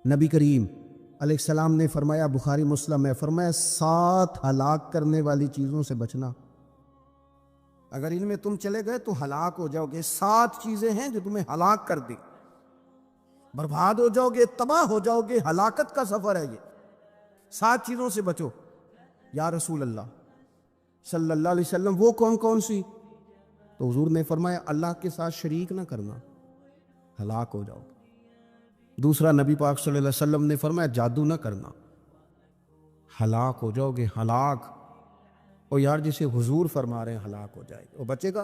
نبی کریم علیہ السلام نے فرمایا، بخاری مسلم میں فرمایا، 7 ہلاک کرنے والی چیزوں سے بچنا، اگر ان میں تم چلے گئے تو ہلاک ہو جاؤ گے۔ 7 چیزیں ہیں جو تمہیں ہلاک کر دیں، برباد ہو جاؤ گے، تباہ ہو جاؤ گے، ہلاکت کا سفر ہے یہ۔ 7 چیزوں سے بچو۔ یا رسول اللہ صلی اللہ علیہ وسلم وہ کون کون سی؟ تو حضور نے فرمایا، اللہ کے ساتھ شریک نہ کرنا، ہلاک ہو جاؤ گے۔ دوسرا، نبی پاک صلی اللہ علیہ وسلم نے فرمایا، جادو نہ کرنا، ہلاک ہو جاؤ گے، ہلاک۔ اور یار جسے حضور فرما رہے ہیں ہلاک ہو جائے گا، وہ بچے گا؟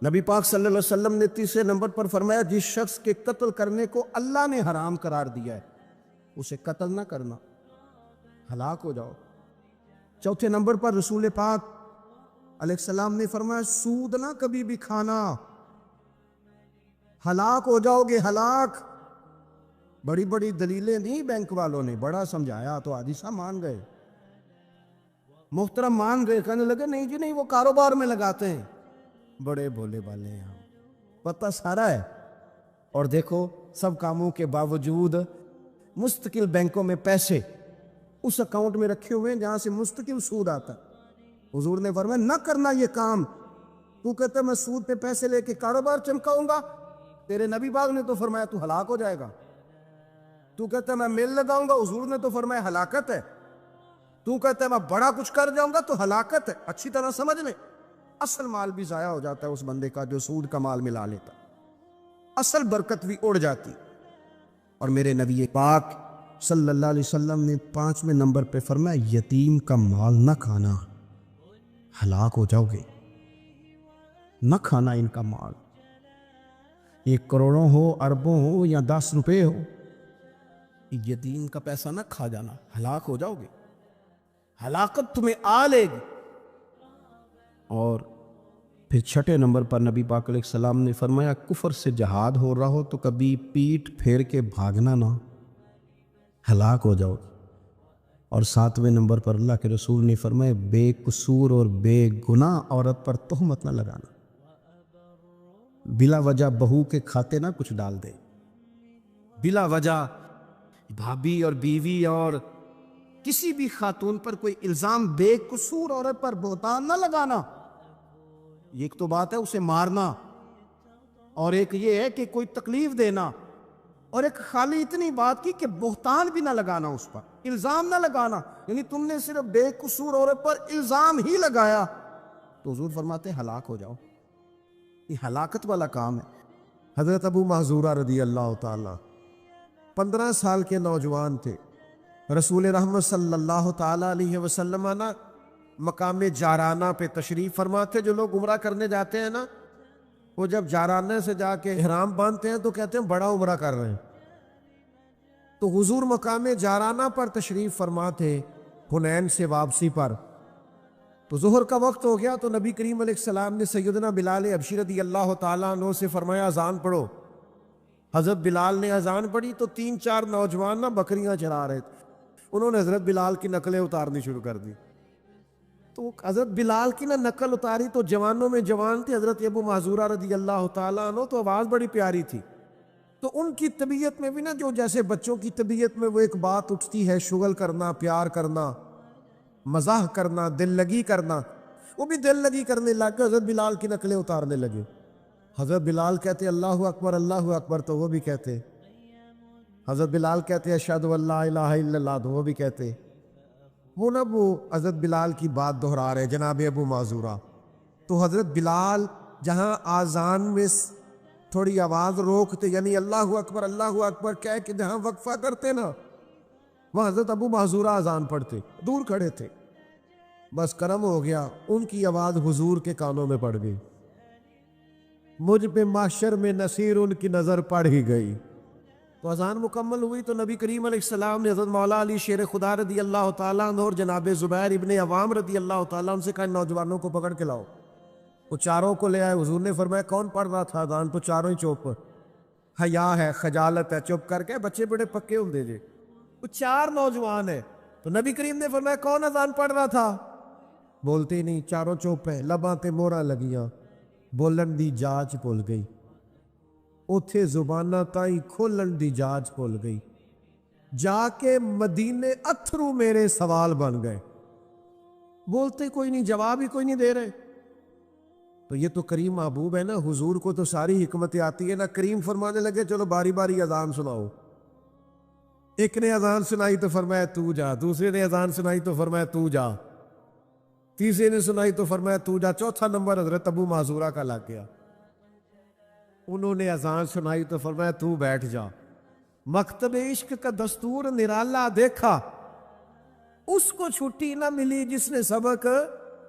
نبی پاک صلی اللہ علیہ وسلم نے تیسرے نمبر پر فرمایا، جس شخص کے قتل کرنے کو اللہ نے حرام قرار دیا ہے اسے قتل نہ کرنا، ہلاک ہو جاؤ۔ چوتھے نمبر پر رسول پاک علیہ السلام نے فرمایا، سود نہ کبھی بھی کھانا، ہلاک ہو جاؤ گے، ہلاک۔ بڑی بڑی دلیلیں نہیں بینک والوں نے، بڑا سمجھایا تو حادثہ مان گئے، محترم مان گئے، کہنے لگے نہیں جی نہیں، وہ کاروبار میں لگاتے ہیں۔ بڑے بھولے والے ہیں ہم، پتہ سارا ہے۔ اور دیکھو سب کاموں کے باوجود مستقل بینکوں میں پیسے اس اکاؤنٹ میں رکھے ہوئے ہیں جہاں سے مستقل سود آتا ہے۔ حضور نے فرمایا، نہ کرنا یہ کام۔ تو کہتا ہے میں سود پہ پیسے لے کے کاروبار چمکاؤں گا، تیرے نبی پاک نے تو فرمایا تو ہلاک ہو جائے گا۔ تو کہتا ہے میں میل لگاؤں گا، حضور نے تو فرمایا ہلاکت ہے۔ تو کہتا ہے میں بڑا کچھ کر جاؤں گا تو ہلاکت ہے۔ اچھی طرح سمجھ لیں، اصل مال بھی ضائع ہو جاتا ہے اس بندے کا جو سود کا مال ملا لیتا، اصل برکت بھی اڑ جاتی۔ اور میرے نبی پاک صلی اللہ علیہ وسلم نے 5ویں نمبر پہ فرمایا، یتیم کا مال نہ کھانا، ہلاک ہو جاؤ گے، نہ کھانا ان کا مال۔ یہ کروڑوں ہو، اربوں ہو یا 10 روپے ہو، یتیم کا پیسہ نہ کھا جانا، ہلاک ہو جاؤ گے، ہلاکت تمہیں آ لے گی۔ اور پھر 6 نمبر پر نبی پاک علیہ السلام نے فرمایا، کفر سے جہاد ہو رہا ہو تو کبھی پیٹھ پھیر کے بھاگنا نہ، ہلاک ہو جاؤ گے۔ اور 7ویں نمبر پر اللہ کے رسول نے فرمایا، بے قصور اور بے گناہ عورت پر تہمت نہ لگانا، بلا وجہ بہو کے کھاتے نہ کچھ ڈال دے، بلا وجہ بھابھی اور بیوی اور کسی بھی خاتون پر کوئی الزام بے قصور عورت پر بہتان نہ لگانا۔ ایک تو بات ہے اسے مارنا، اور ایک یہ ہے کہ کوئی تکلیف دینا، اور ایک خالی اتنی بات کی کہ بہتان بھی نہ لگانا، اس پر الزام نہ لگانا۔ یعنی تم نے صرف بے قصور عورت پر الزام ہی لگایا تو حضور فرماتے ہیں ہلاک ہو جاؤ، یہ ہلاکت والا کام ہے۔ حضرت ابو محذورہ رضی اللہ تعالی 15 سال کے نوجوان تھے، رسول رحمت صلی اللہ تعالی علیہ وسلم نا مقام جارانہ پہ تشریف فرماتے۔ جو لوگ عمرہ کرنے جاتے ہیں نا، وہ جب جارانہ سے جا کے احرام باندھتے ہیں تو کہتے ہیں بڑا عمرہ کر رہے ہیں۔ تو حضور مقام جارانہ پر تشریف فرما تھے، حنین سے واپسی پر۔ تو ظہر کا وقت ہو گیا تو نبی کریم علیہ السلام نے سیدنا بلال حبشی رضی اللہ تعالیٰ عنہ سے فرمایا، اذان پڑھو۔ حضرت بلال نے اذان پڑھی تو 3-4 نوجوان نا بکریاں چرا رہے تھے، انہوں نے حضرت بلال کی نقلیں اتارنی شروع کر دی۔ تو حضرت بلال کی نہ نقل اتاری تو جوانوں میں جوان تھے، حضرت ابو محذورہ رضی اللہ تعالیٰ عنہ، تو آواز بڑی پیاری تھی۔ تو ان کی طبیعت میں بھی نا، جو جیسے بچوں کی طبیعت میں وہ ایک بات اٹھتی ہے، شغل کرنا، پیار کرنا، مزاح کرنا، دل لگی کرنا، وہ بھی دل لگی کرنے لگ کے حضرت بلال کی نقلیں اتارنے لگے۔ حضرت بلال کہتے اللہ اکبر اللہ اکبر تو وہ بھی کہتے، حضرت بلال کہتے اشہد ان لا الہ الا اللہ تو وہ بھی کہتے۔ وہ نا وہ حضرت بلال کی بات دہرا رہے جناب ابو معذورہ۔ تو حضرت بلال جہاں آذان میں تھوڑی آواز روکتے، یعنی اللہ اکبر کہہ کے جہاں وقفہ کرتے نا، وہ حضرت ابو معذورہ اذان پڑھتے، دور کھڑے تھے۔ بس کرم ہو گیا، ان کی آواز حضور کے کانوں میں پڑ گئی، مجھ پہ محشر میں نصیر ان کی نظر پڑ ہی گئی۔ تو اذان مکمل ہوئی تو نبی کریم علیہ السلام نے حضرت مولا علی شیر خدا رضی اللہ تعالیٰ عنہ اور جناب زبیر ابن عوام رضی اللہ تعالیٰ عنہ سے کہا، نوجوانوں کو پکڑ کے لاؤ۔ وہ چاروں کو لے آئے، حضور نے فرمایا کون پڑھ رہا تھا اذان؟ تو چاروں ہی چوپ، حیا ہے، خجالت ہے، چپ کر کے، بچے بڑے پکے ہوں دے جے، وہ 4 نوجوان ہیں۔ تو نبی کریم نے فرمایا کون اذان پڑھ رہا تھا؟ بولتے ہی نہیں، چاروں چوپ ہیں، لباں تے موہراں لگیاں، بولن دی جاچ بھول گئی، اوتھے زباناں تائیں کھولن دی جاچ بھول گئی۔ جا کے مدینے اتھرو میرے سوال بن گئے، بولتے کوئی نہیں، جواب ہی کوئی نہیں دے رہے۔ تو یہ تو کریم محبوب ہے نا، حضور کو تو ساری حکمتیں آتی ہے نا۔ کریم فرمانے لگے چلو باری باری اذان سناؤ۔ ایک نے اذان سنائی تو فرمایا تو جا، دوسرے نے اذان سنائی تو فرمایا تو جا، تیسرے نے سنائی تو فرمایا تو جا، چوتھا نمبر حضرت ابو معذورہ کا لگ گیا۔ انہوں نے اذان سنائی تو فرمایا تو بیٹھ جا۔ مکتب عشق کا دستور نرالا دیکھا، اس کو چھٹی نہ ملی جس نے سبق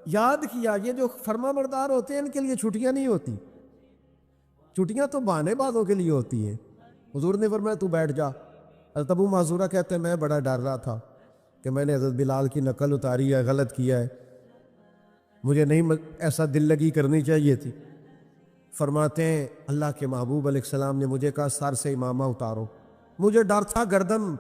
یاد کیا۔ یہ جو فرما بردار ہوتے ہیں ان کے لیے چھٹیاں نہیں ہوتی، چھٹیاں تو بہانے بازوں کے لیے ہوتی ہیں۔ حضور نے فرمایا تو بیٹھ جا۔ حضرت ابو معذورہ کہتے ہیں میں بڑا ڈر رہا تھا کہ میں نے حضرت بلال کی نقل اتاری ہے، غلط کیا ہے، مجھے نہیں ایسا دل لگی کرنی چاہیے تھی۔ فرماتے ہیں اللہ کے محبوب علیہ السلام نے مجھے کہا سر سے امامہ اتارو، مجھے ڈر تھا گردن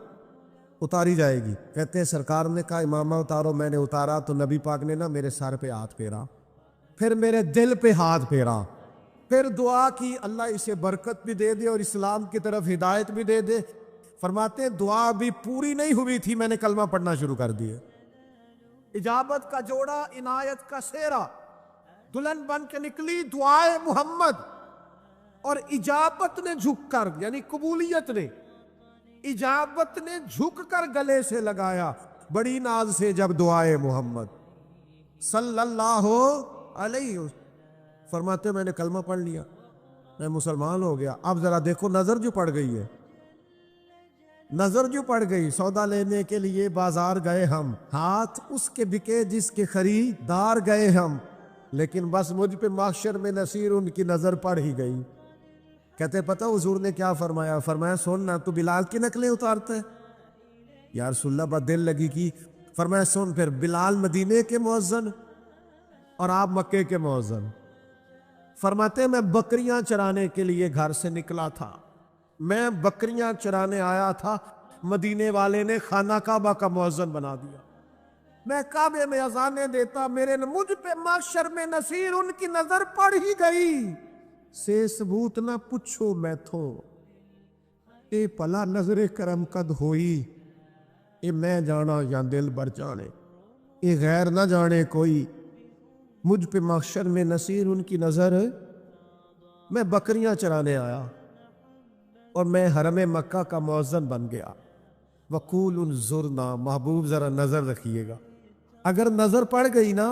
اتاری جائے گی۔ کہتے ہیں سرکار نے کہا امامہ اتارو، میں نے اتارا تو نبی پاک نے نا میرے سر پہ ہاتھ پھیرا، پھر میرے دل پہ ہاتھ پھیرا، پھر دعا کی اللہ اسے برکت بھی دے دے اور اسلام کی طرف ہدایت بھی دے دے۔ فرماتے ہیں دعا بھی پوری نہیں ہوئی تھی میں نے کلمہ پڑھنا شروع کر دیا۔ اجابت کا جوڑا، عنایت کا سہرا، دلہن بن کے نکلی دعائے محمد، اور اجابت نے جھک کر، یعنی قبولیت نے، اجابت نے جھک کر گلے سے لگایا بڑی ناز سے جب دعائے محمد صلی اللہ علیہ وسلم۔ فرماتے میں نے کلمہ پڑھ لیا، میں مسلمان ہو گیا۔ اب ذرا دیکھو نظر جو پڑ گئی ہے، نظر جو پڑ گئی۔ سودا لینے کے لیے بازار گئے ہم، ہاتھ اس کے بکے جس کے خریدار گئے ہم، لیکن بس مجھ پہ محشر میں نصیر ان کی نظر پڑ ہی گئی۔ کہتے پتہ حضور نے کیا فرمایا؟ فرمایا سن نا، تو بلال کی نقلیں اتارتا ہے؟ یا رسول اللہ بات دل لگی کی۔ فرمایا سن پھر، بلال مدینے کے مؤذن اور آپ مکے کے مؤذن۔ فرماتے میں بکریاں چرانے کے لیے گھر سے نکلا تھا، میں بکریاں چرانے آیا تھا، مدینے والے نے خانہ کعبہ کا مؤذن بنا دیا، میں کعبے میں اذانیں دیتا، مجھ پہ محشر میں نصیر ان کی نظر پڑ ہی گئی۔ سے ثبوت نہ پوچھو میں تھو، اے پلا نظر کرم قد ہوئی، اے میں جانا یا دل بر جانے، اے غیر نہ جانے کوئی، مجھ پہ محشر میں نصیر ان کی نظر۔ میں بکریاں چرانے آیا اور میں حرم مکہ کا مؤذن بن گیا۔ وقول انظرنا، محبوب ذرا نظر رکھیے گا، اگر نظر پڑ گئی نا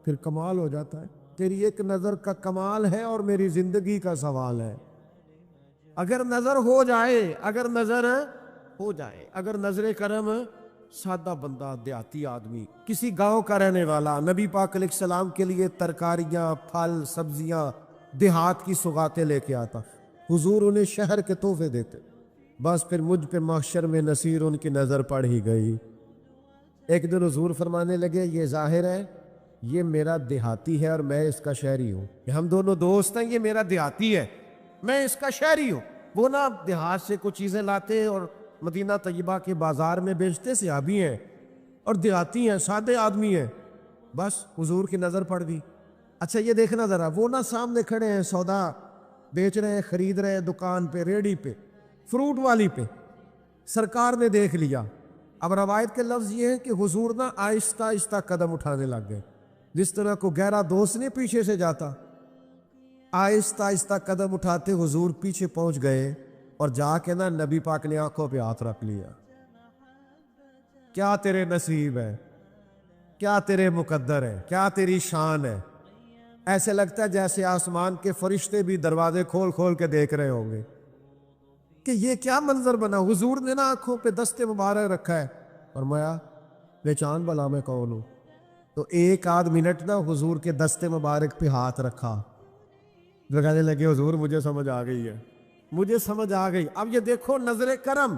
پھر کمال ہو جاتا ہے۔ تیری ایک نظر کا کمال ہے اور میری زندگی کا سوال ہے۔ اگر نظر ہو جائے، اگر نظر ہو جائے، اگر نظر کرم، سادہ بندہ دیہاتی آدمی کسی گاؤں کا رہنے والا نبی پاک علیہ السلام کے لیے ترکاریاں، پھل، سبزیاں، دیہات کی سوغاتیں لے کے آتا، حضور انہیں شہر کے تحفے دیتے، بس پھر مجھ پہ محشر میں نصیر ان کی نظر پڑ ہی گئی۔ ایک دن حضور فرمانے لگے یہ ظاہر ہے یہ میرا دیہاتی ہے اور میں اس کا شہری ہوں، کہ ہم دونوں دوست ہیں، یہ میرا دیہاتی ہے میں اس کا شہری ہوں۔ وہ نا دیہات سے کچھ چیزیں لاتے اور مدینہ طیبہ کے بازار میں بیچتے، صحابی ہیں اور دیہاتی ہیں، سادے آدمی ہیں، بس حضور کی نظر پڑ گئی۔ اچھا یہ دیکھنا ذرا، وہ نا سامنے کھڑے ہیں، سودا بیچ رہے ہیں، خرید رہے ہیں، دکان پہ، ریڑھی پہ، فروٹ والی پہ، سرکار نے دیکھ لیا۔ اب روایت کے لفظ یہ ہیں کہ حضور نا آہستہ آہستہ قدم اٹھانے لگ گئے، جس طرح کو گہرا دوست نہیں پیچھے سے جاتا، آہستہ آہستہ قدم اٹھاتے حضور پیچھے پہنچ گئے اور جا کے نا نبی پاک نے آنکھوں پہ ہاتھ رکھ لیا۔ کیا تیرے نصیب ہے، کیا تیرے مقدر ہے، کیا تیری شان ہے۔ ایسے لگتا ہے جیسے آسمان کے فرشتے بھی دروازے کھول کھول کے دیکھ رہے ہوں گے کہ یہ کیا منظر بنا۔ حضور نے نا آنکھوں پہ دست مبارک رکھا ہے، فرمایا پہچان بلا میں کون ہوں؟ تو ایک آدھ منٹ نا حضور کے دست مبارک پہ ہاتھ رکھا، کہنے لگے حضور مجھے سمجھ آ گئی ہے، مجھے سمجھ آ گئی۔ اب یہ دیکھو نظر کرم،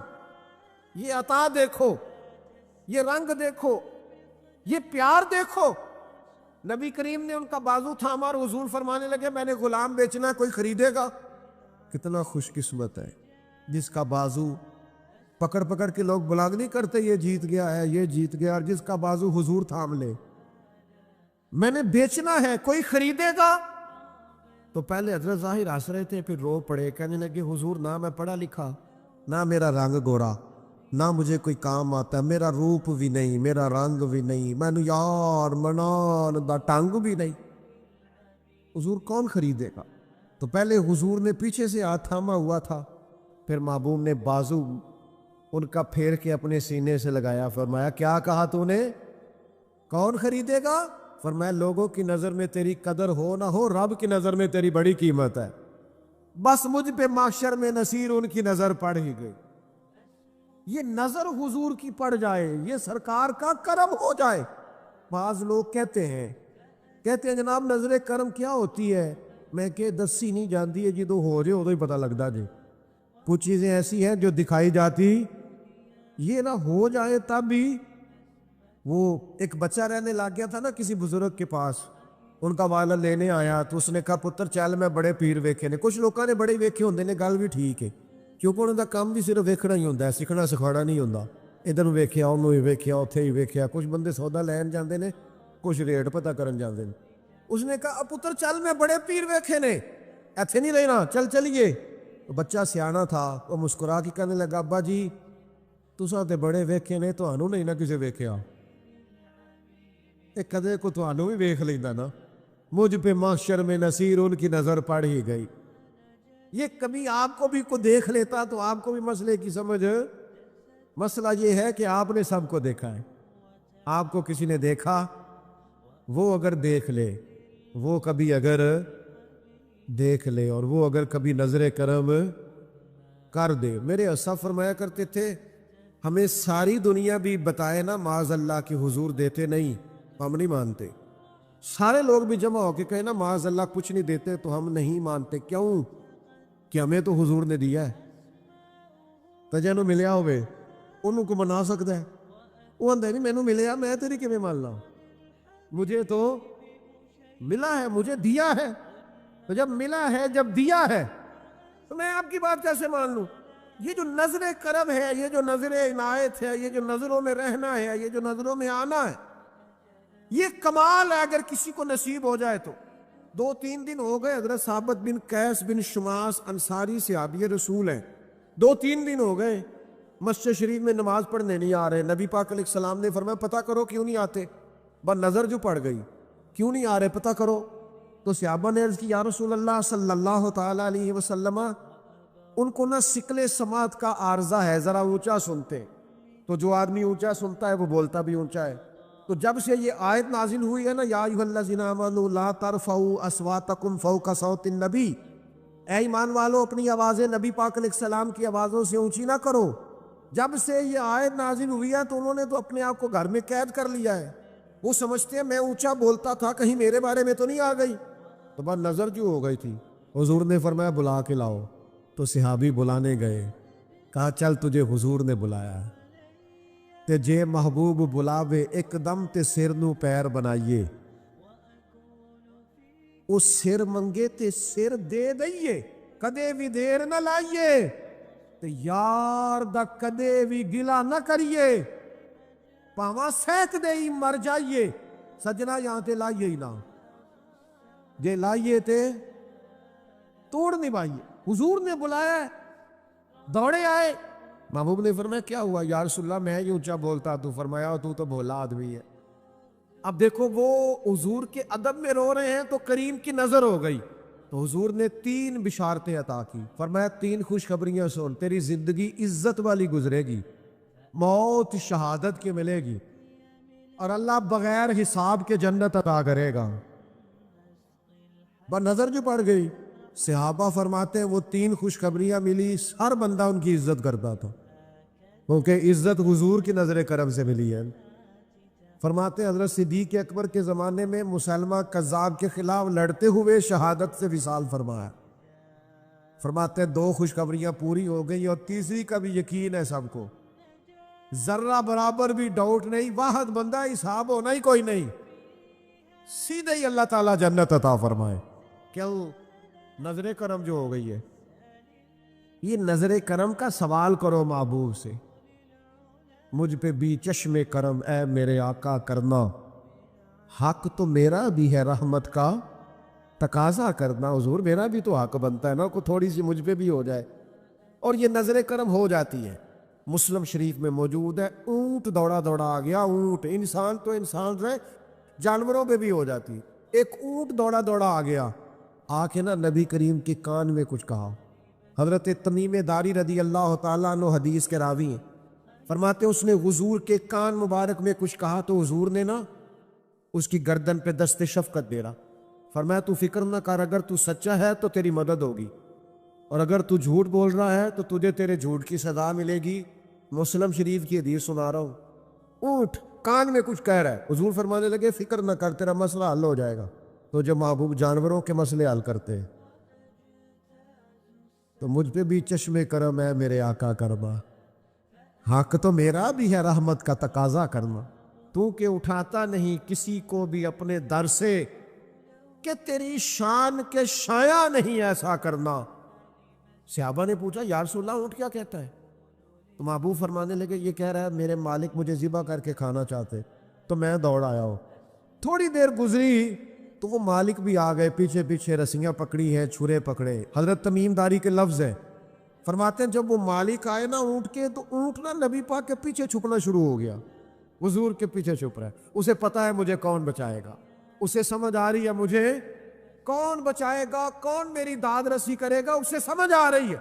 یہ عطا دیکھو، یہ رنگ دیکھو، یہ پیار دیکھو۔ نبی کریم نے ان کا بازو تھاما اور حضور فرمانے لگے میں نے غلام بیچنا، کوئی خریدے گا؟ کتنا خوش قسمت ہے جس کا بازو پکڑ پکڑ کے لوگ بلاگ نہیں کرتے یہ جیت گیا ہے، یہ جیت گیا، اور جس کا بازو حضور تھام لے۔ میں نے بیچنا ہے، کوئی خریدے گا؟ تو پہلے حضرت ظاہر ہنس رہے تھے، پھر رو پڑے، کہنے لگے حضور نہ میں پڑھا لکھا، نہ میرا رنگ گورا، نہ مجھے کوئی کام آتا ہے، میرا روپ بھی نہیں، میرا رنگ بھی نہیں، میں نے یار منان دا ٹنگ بھی نہیں، حضور کون خریدے گا؟ تو پہلے حضور نے پیچھے سے ہاتھ تھاما ہوا تھا، پھر محبوب نے بازو ان کا پھیر کے اپنے سینے سے لگایا، فرمایا کیا کہا تو نے؟ کون خریدے گا؟ فرمایا لوگوں کی نظر میں تیری قدر ہو نہ ہو، رب کی نظر میں تیری بڑی قیمت ہے۔ بس مجھ پہ محشر میں نصیر ان کی نظر پڑ ہی گئی۔ یہ نظر حضور کی پڑ جائے، یہ سرکار کا کرم ہو جائے۔ بعض لوگ کہتے ہیں جناب نظر کرم کیا ہوتی ہے؟ میں کہ دسی نہیں جانتی ہے، جدو ہو جائے ادو ہی پتہ لگتا جی۔ کچھ چیزیں ایسی ہیں جو دکھائی جاتی، یہ نہ ہو جائے تب بھی۔ وہ ایک بچہ رہنے لگ گیا تھا نا کسی بزرگ کے پاس، ان کا والد لینے آیا تو اس نے کہا پتر چل میں بڑے پیر ویکھے نے۔ کچھ لوگوں نے بڑے ویکھے ہوندے نے، گل بھی ٹھیک ہے، کیونکہ انہوں کا کام بھی صرف ویکھنا ہی ہوتا ہے، سکھنا سکھانا نہیں ہوتا۔ ادھر ویکھیا، انہوں ہی ویکھیا، اتھے ہی ویکھیا۔ کچھ بندے سودا لین جاندے نے، کچھ ریٹ پتہ کرن جاندے نے۔ اس نے کہا پتر چل میں بڑے پیر ویکھے نے، ایتھے نہیں رہنا، چل چلیے۔ بچہ سیانا تھا، وہ مسکرا کے کہنے لگا ابا جی تساں تے بڑے ویکھے نے، تہانوں نہیں نہ کسے ویکھیا، ایک کدے کو تہانوں بھی ویکھ لیندا نا۔ مجھ پہ محشر میں نصیر ان کی نظر پڑ ہی گئی۔ یہ کبھی آپ کو بھی کو دیکھ لیتا تو آپ کو بھی مسئلے کی سمجھ۔ مسئلہ یہ ہے کہ آپ نے سب کو دیکھا ہے، آپ کو کسی نے دیکھا، وہ اگر دیکھ لے، وہ کبھی اگر دیکھ لے، اور وہ اگر کبھی نظر کرم کر دے۔ میرے اساں فرمایا کرتے تھے ہمیں ساری دنیا بھی بتائے نا معاذ اللہ کہ حضور دیتے نہیں، ہم نہیں مانتے۔ سارے لوگ بھی جمع ہو کے کہیں نا معاذ اللہ کچھ نہیں دیتے تو ہم نہیں مانتے۔ کیوں؟ کہ ہمیں تو حضور نے دیا ہے۔ تو جنہوں ملیا ہوئے انہوں کو منا سکتا ہے، وہ اندر نہیں مینوں ملیا میں تیری کیویں مان لاں، مجھے تو ملا ہے، مجھے دیا ہے۔ تو جب ملا ہے، جب دیا ہے، تو میں آپ کی بات کیسے مان لوں؟ یہ جو نظر کرم ہے، یہ جو نظر عنایت ہے، یہ جو نظروں میں رہنا ہے، یہ جو نظروں میں آنا ہے، یہ کمال ہے اگر کسی کو نصیب ہو جائے تو۔ 2-3 دن ہو گئے، حضرت ثابت بن قیس بن شماس انصاری صحابی رسول ہیں، 2-3 دن ہو گئے مسجد شریف میں نماز پڑھنے نہیں آ رہے۔ نبی پاک علیہ السلام نے فرمایا پتہ کرو کیوں نہیں آتے، بس نظر جو پڑ گئی، کیوں نہیں آ رہے پتہ کرو۔ تو صحابہ نے عرض کی یا رسول اللہ صلی اللہ تعالیٰ علیہ وسلم، ان کو نہ سکل سماعت کا عارضہ ہے، ذرا اونچا سنتے، تو جو آدمی اونچا سنتا ہے وہ بولتا بھی اونچا ہے۔ تو جب سے یہ آیت نازل ہوئی ہے نا یا ایھا الذین آمنوا لا ترفعوا اصواتکم فوق صوت النبی، اے ایمان والو اپنی آوازیں نبی پاک علیہ السلام کی آوازوں سے اونچی نہ کرو۔ جب سے یہ آیت نازل ہوئی ہے تو انہوں نے تو اپنے آپ کو گھر میں قید کر لیا ہے، وہ سمجھتے ہیں میں اونچا بولتا تھا کہیں میرے بارے میں تو نہیں آ گئی۔ تو بس نظر جو ہو گئی تھی، حضور نے فرمایا بلا کے لاؤ۔ تو صحابی بلانے گئے، کہا چل تجھے حضور نے بلایا ہے، تے جے محبوب بلاوے ایک دم تے سر نو پیر بنائیے، اس سر منگے تے سر دے دئیے، کدے بھی دیر نہ لائیے، تے یار دا کدے بھی گلا نہ کریے، پاواں سینک دے ہی مر جائیے۔ سجنا یہاں تے لائیے ہی نہ، جے لائیے تے توڑ نہیں پائیے۔ حضور نے بلایا ہے، دوڑے آئے۔ محبوب نے فرمایا کیا ہوا یا رسول اللہ میں ہی اونچا بولتا، تو فرمایا تو بھولا آدمی ہے۔ اب دیکھو وہ حضور کے ادب میں رو رہے ہیں تو کریم کی نظر ہو گئی، تو حضور نے 3 بشارتیں عطا کی، فرمایا 3 خوشخبریاں سن، تیری زندگی عزت والی گزرے گی، موت شہادت کی ملے گی، اور اللہ بغیر حساب کے جنت عطا کرے گا۔ بس نظر جو پڑ گئی، صحابہ فرماتے ہیں وہ 3 خوشخبریاں ملی، ہر بندہ ان کی عزت کرتا تھا، کیونکہ عزت حضور کی نظر کرم سے ملی ہے۔ فرماتے ہیں حضرت صدیق اکبر کے زمانے میں مسلمہ کذاب کے خلاف لڑتے ہوئے شہادت سے وصال فرمایا۔ فرماتے ہیں 2 خوشخبریاں پوری ہو گئی، اور تیسری کا بھی یقین ہے سب کو، ذرہ برابر بھی ڈاؤٹ نہیں، واحد بندہ، حساب ہونا ہی کوئی نہیں، سیدھے ہی اللہ تعالیٰ جنت عطا فرمائے۔ کیوں؟ نظر کرم جو ہو گئی ہے۔ یہ نظر کرم کا سوال کرو محبوب سے، مجھ پہ بھی چشم کرم اے میرے آقا کرنا، حق تو میرا بھی ہے رحمت کا تقاضا کرنا۔ حضور میرا بھی تو حق بنتا ہے نا، کو تھوڑی سی مجھ پہ بھی ہو جائے، اور یہ نظر کرم ہو جاتی ہے۔ مسلم شریف میں موجود ہے، اونٹ دوڑا دوڑا آ گیا. اونٹ، انسان تو انسان رہے، جانوروں پہ بھی ہو جاتی. ایک اونٹ دوڑا دوڑا آ گیا، آ کے نا نبی کریم کے کان میں کچھ کہا. حضرت تمیم داری رضی اللہ تعالیٰ عنہ حدیث کے راوی ہیں، فرماتے اس نے حضور کے کان مبارک میں کچھ کہا تو حضور نے نا اس کی گردن پہ دست شفقت دے رہا. فرمایا تو فکر نہ کر، اگر تو سچا ہے تو تیری مدد ہوگی، اور اگر تو جھوٹ بول رہا ہے تو تجھے تیرے جھوٹ کی سزا ملے گی. مسلم شریف کی حدیث سنا رہا ہوں. اونٹ کان میں کچھ کہہ رہا ہے، حضور فرمانے لگے فکر نہ کر، تیرا مسئلہ حل ہو جائے گا. تو جو محبوب جانوروں کے مسئلے حل کرتے ہیں تو مجھ پہ بھی چشم کرم ہے میرے آقا کرما. حق تو میرا بھی ہے رحمت کا تقاضا کرنا. تو کہ اٹھاتا نہیں کسی کو بھی اپنے در سے، کہ تیری شان کے شایع نہیں ایسا کرنا. صحابہ نے پوچھا یا رسول اللہ اونٹ کیا کہتا ہے؟ تو محبوب فرمانے لگے یہ کہہ رہا ہے میرے مالک مجھے ذبح کر کے کھانا چاہتے تو میں دوڑ آیا ہوں. تھوڑی دیر گزری تو وہ مالک بھی آ گئے، پیچھے پیچھے رسیاں پکڑی ہیں، چھرے پکڑے. حضرت تمیم داری کے لفظ ہے، فرماتے ہیں جب وہ مالک آئے نا اونٹ کے، تو اونٹ نا نبی پاک کے پیچھے چھپنا شروع ہو گیا. حضور کے پیچھے چھپ رہا ہے. اسے پتا ہے مجھے کون بچائے گا، اسے سمجھ آ رہی ہے مجھے کون بچائے گا، کون میری داد رسی کرے گا، اسے سمجھ آ رہی ہے.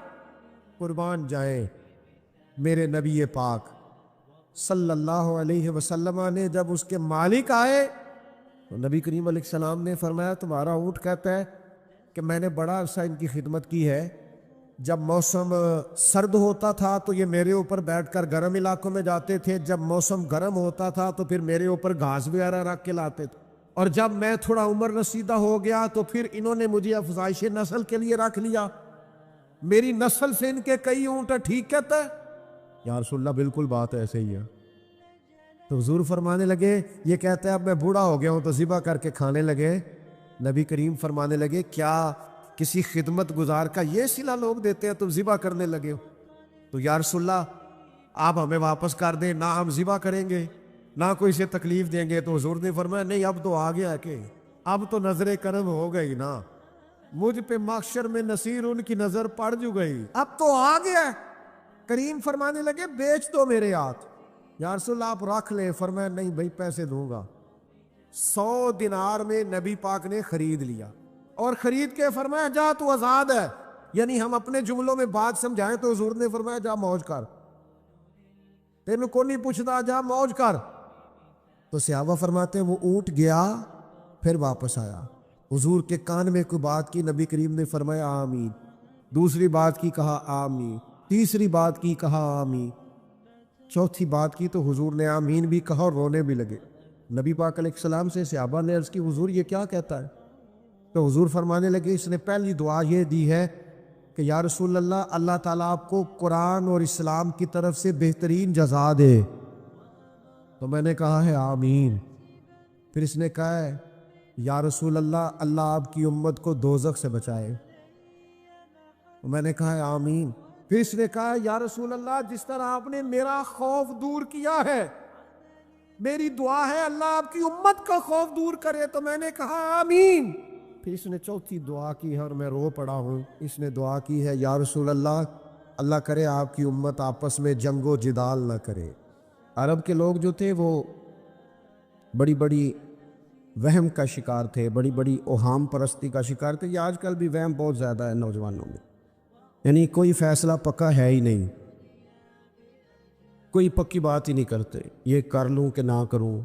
قربان جائیں میرے نبی پاک صلی اللہ علیہ وسلم نے جب اس کے مالک آئے تو نبی کریم علیہ السلام نے فرمایا تمہارا اونٹ کہتا ہے کہ میں نے بڑا عرصہ ان کی خدمت کی ہے، جب موسم سرد ہوتا تھا تو یہ میرے اوپر بیٹھ کر گرم علاقوں میں جاتے تھے، جب موسم گرم ہوتا تھا تو پھر میرے اوپر گھاس وغیرہ رکھ کے لاتے تھے، اور جب میں تھوڑا عمر رسیدہ ہو گیا تو پھر انہوں نے مجھے افزائش نسل کے لیے رکھ لیا. میری نسل سے ان کے کئی اونٹ ٹھیک کہتا ہے؟ یا رسول اللہ بالکل بات ایسے ہی ہے. تو حضور فرمانے لگے یہ کہتا ہے اب میں بوڑھا ہو گیا ہوں تو ذبح کر کے کھانے لگے. نبی کریم فرمانے لگے کیا کسی خدمت گزار کا یہ صلہ لوگ دیتے ہیں تم ذبح کرنے لگے ہو؟ تو یا رسول اللہ آپ ہمیں واپس کر دیں، نہ ہم ذبح کریں گے نہ کوئی سے تکلیف دیں گے. تو حضور نے فرمایا نہیں اب تو آ گیا کہ اب تو نظر کرم ہو گئی نا، مجھ پہ محشر میں نصیر ان کی نظر پڑ جو گئی، اب تو آ گیا. کریم فرمانے لگے بیچ دو میرے ہاتھ. یا رسول اللہ آپ رکھ لیں. فرمایا نہیں بھائی پیسے دوں گا. 100 دینار میں نبی پاک نے خرید لیا، اور خرید کے فرمایا جا تو آزاد ہے. یعنی ہم اپنے جملوں میں بات سمجھائیں تو حضور نے فرمایا جا موج کر، تینوں کو نہیں پوچھتا، جا موج کر. تو صحابہ فرماتے ہیں وہ اونٹ گیا پھر واپس آیا. حضور کے کان میں کوئی بات کی، نبی کریم نے فرمایا آمین. دوسری بات کی کہا آمین، تیسری بات کی کہا آمین، چوتھی بات کی تو حضور نے آمین بھی کہا اور رونے بھی لگے. نبی پاک علیہ السلام سے صحابہ نے عرض کی حضور یہ کیا کہتا ہے؟ تو حضور فرمانے لگے اس نے پہلی دعا یہ دی ہے کہ یا رسول اللہ اللہ تعالیٰ آپ کو قرآن اور اسلام کی طرف سے بہترین جزا دے. تو میں نے کہا ہے آمین. پھر اس نے کہا ہے یا رسول اللہ اللہ آپ کی امت کو دوزخ سے بچائے. تو میں نے کہا ہے آمین. پھر اس نے کہا یا رسول اللہ جس طرح آپ نے میرا خوف دور کیا ہے، میری دعا ہے اللہ آپ کی امت کا خوف دور کرے. تو میں نے کہا آمین. پھر اس نے چوتھی دعا کی ہے اور میں رو پڑا ہوں. اس نے دعا کی ہے یا رسول اللہ اللہ کرے آپ کی امت آپس میں جنگ و جدال نہ کرے. عرب کے لوگ جو تھے وہ بڑی بڑی وہم کا شکار تھے، بڑی بڑی اوہام پرستی کا شکار تھے. یہ آج کل بھی وہم بہت زیادہ ہے نوجوانوں میں، یعنی کوئی فیصلہ پکا ہے ہی نہیں، کوئی پکی بات ہی نہیں کرتے، یہ کر لوں کہ نہ کروں.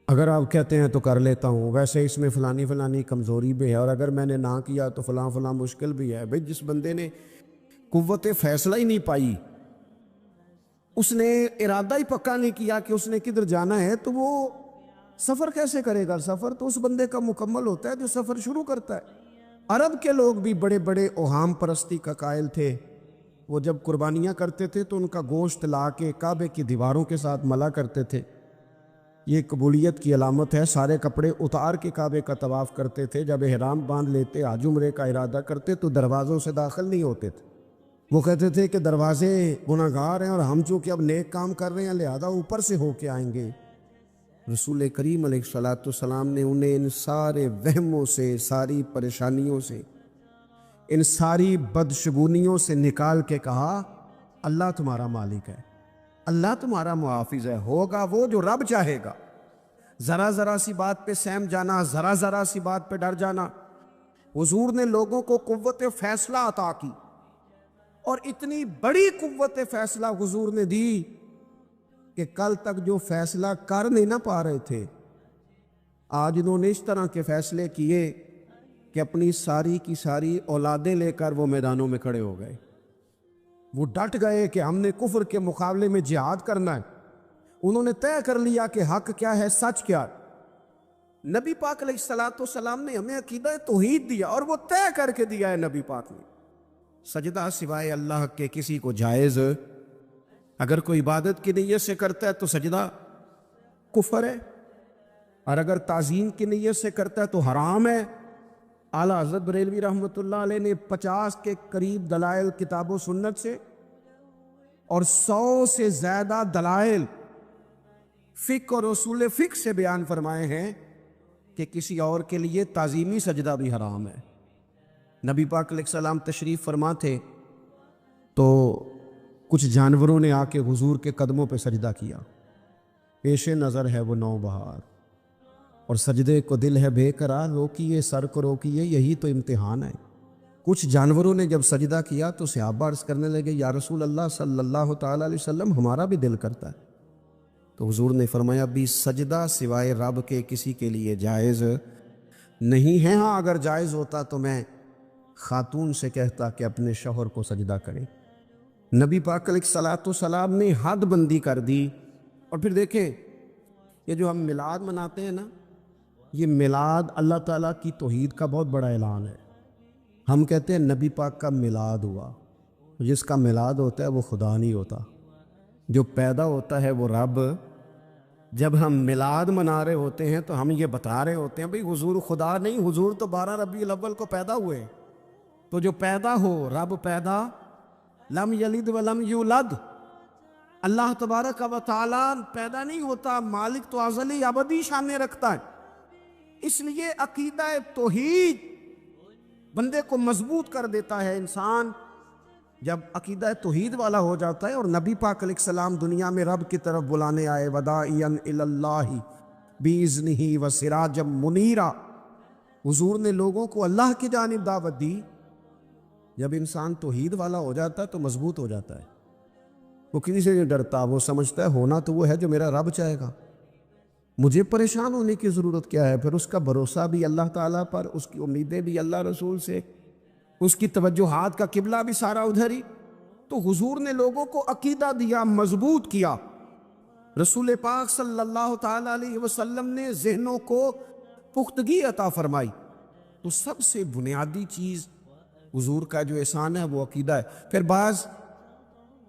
اگر آپ کہتے ہیں تو کر لیتا ہوں، ویسے اس میں فلانی فلانی کمزوری بھی ہے، اور اگر میں نے نہ کیا تو فلاں فلاں مشکل بھی ہے. بھئی جس بندے نے قوت فیصلہ ہی نہیں پائی، اس نے ارادہ ہی پکا نہیں کیا کہ اس نے کدھر جانا ہے، تو وہ سفر کیسے کرے گا؟ سفر تو اس بندے کا مکمل ہوتا ہے جو سفر شروع کرتا ہے. عرب کے لوگ بھی بڑے بڑے اوہام پرستی کا قائل تھے. وہ جب قربانیاں کرتے تھے تو ان کا گوشت لا کے کعبے کی دیواروں کے ساتھ ملا کرتے تھے. یہ قبولیت کی علامت ہے. سارے کپڑے اتار کے کعبے کا طواف کرتے تھے. جب احرام باندھ لیتے، حج عمرے کا ارادہ کرتے تو دروازوں سے داخل نہیں ہوتے تھے. وہ کہتے تھے کہ دروازے گناہگار ہیں اور ہم چونکہ اب نیک کام کر رہے ہیں لہذا اوپر سے ہو کے آئیں گے. رسول کریم علیہ السلام نے انہیں ان سارے وہموں سے، ساری پریشانیوں سے، ان ساری بدشگونیوں سے نکال کے کہا اللہ تمہارا مالک ہے، اللہ تمہارا محافظ ہے، ہوگا وہ جو رب چاہے گا۔ ذرا ذرا سی بات پہ سہم جانا، ذرا ذرا سی بات پہ ڈر جانا۔ حضور نے لوگوں کو قوت فیصلہ عطا کی، اور اتنی بڑی قوت فیصلہ حضور نے دی کہ کل تک جو فیصلہ کر نہیں نہ پا رہے تھے، آج انہوں نے اس طرح کے فیصلے کیے کہ اپنی ساری کی ساری اولادیں لے کر وہ میدانوں میں کھڑے ہو گئے۔ وہ ڈٹ گئے کہ ہم نے کفر کے مقابلے میں جہاد کرنا ہے۔ انہوں نے طے کر لیا کہ حق کیا ہے، سچ کیا ہے۔ نبی پاک علیہ الصلوۃ والسلام نے ہمیں عقیدہ توحید دیا، اور وہ طے کر کے دیا ہے نبی پاک نے، سجدہ سوائے اللہ کے کسی کو جائز، اگر کوئی عبادت کی نیت سے کرتا ہے تو سجدہ کفر ہے، اور اگر تعظیم کی نیت سے کرتا ہے تو حرام ہے۔ اعلیٰ حضرت بریلوی رحمۃ اللہ علیہ نے 50 کے قریب دلائل کتاب و سنت سے، اور 100 سے زیادہ دلائل فقہ اور اصول فقہ سے بیان فرمائے ہیں کہ کسی اور کے لیے تعظیمی سجدہ بھی حرام ہے۔ نبی پاک علیہ السلام تشریف فرما تھے تو کچھ جانوروں نے آ کے حضور کے قدموں پہ سجدہ کیا، پیش نظر ہے وہ نوبہار، اور سجدے کو دل ہے بے قرار، روکیے سر کو روکیے، یہی تو امتحان ہے۔ کچھ جانوروں نے جب سجدہ کیا تو صحابہ عرض کرنے لگے، یا رسول اللہ صلی اللہ تعالیٰ علیہ وسلم، ہمارا بھی دل کرتا ہے۔ تو حضور نے فرمایا، بھی سجدہ سوائے رب کے کسی کے لیے جائز نہیں ہے، ہاں اگر جائز ہوتا تو میں خاتون سے کہتا کہ اپنے شوہر کو سجدہ کرے۔ نبی پاک علیہ الصلوۃ والسلام نے حد بندی کر دی۔ اور پھر دیکھیں، یہ جو ہم میلاد مناتے ہیں نا، یہ میلاد اللہ تعالیٰ کی توحید کا بہت بڑا اعلان ہے۔ ہم کہتے ہیں نبی پاک کا میلاد ہوا، جس کا میلاد ہوتا ہے وہ خدا نہیں ہوتا، جو پیدا ہوتا ہے وہ رب۔ جب ہم میلاد منا رہے ہوتے ہیں تو ہم یہ بتا رہے ہوتے ہیں بھئی حضور خدا نہیں، حضور تو 12 ربیع الاول کو پیدا ہوئے، تو جو پیدا ہو، رب پیدا، لم یلد ولم یولد، اللہ تبارک و تعالیٰ پیدا نہیں ہوتا، مالک تو ازلی ابدی شانیں رکھتا ہے۔ اس لیے عقیدہ توحید بندے کو مضبوط کر دیتا ہے۔ انسان جب عقیدہ توحید والا ہو جاتا ہے، اور نبی پاک علیہ السلام دنیا میں رب کی طرف بلانے آئے، وداعیا الی اللہ باذنہ وسراجا منیرا، حضور نے لوگوں کو اللہ کی جانب دعوت دی۔ جب انسان توحید والا ہو جاتا ہے تو مضبوط ہو جاتا ہے، وہ کسی سے نہیں ڈرتا، وہ سمجھتا ہے ہونا تو وہ ہے جو میرا رب چاہے گا، مجھے پریشان ہونے کی ضرورت کیا ہے۔ پھر اس کا بھروسہ بھی اللہ تعالیٰ پر، اس کی امیدیں بھی اللہ رسول سے، اس کی توجہات کا قبلہ بھی سارا ادھر ہی۔ تو حضور نے لوگوں کو عقیدہ دیا، مضبوط کیا۔ رسول پاک صلی اللہ تعالیٰ علیہ وسلم نے ذہنوں کو پختگی عطا فرمائی۔ تو سب سے بنیادی چیز حضور کا جو احسان ہے وہ عقیدہ ہے۔ پھر بعض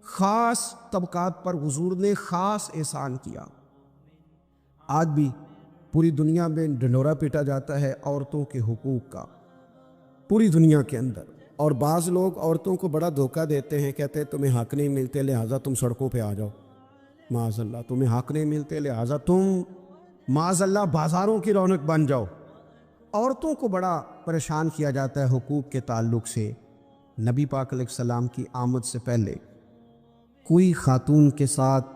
خاص طبقات پر حضور نے خاص احسان کیا۔ آج بھی پوری دنیا میں ڈنڈورا پیٹا جاتا ہے عورتوں کے حقوق کا، پوری دنیا کے اندر، اور بعض لوگ عورتوں کو بڑا دھوکہ دیتے ہیں، کہتے ہیں تمہیں حق نہیں ملتے لہٰذا تم سڑکوں پہ آ جاؤ، معاذ اللہ، تمہیں حق نہیں ملتے لہٰذا تم معاذ اللہ بازاروں کی رونق بن جاؤ۔ عورتوں کو بڑا پریشان کیا جاتا ہے حقوق کے تعلق سے۔ نبی پاک علیہ السلام کی آمد سے پہلے کوئی خاتون کے ساتھ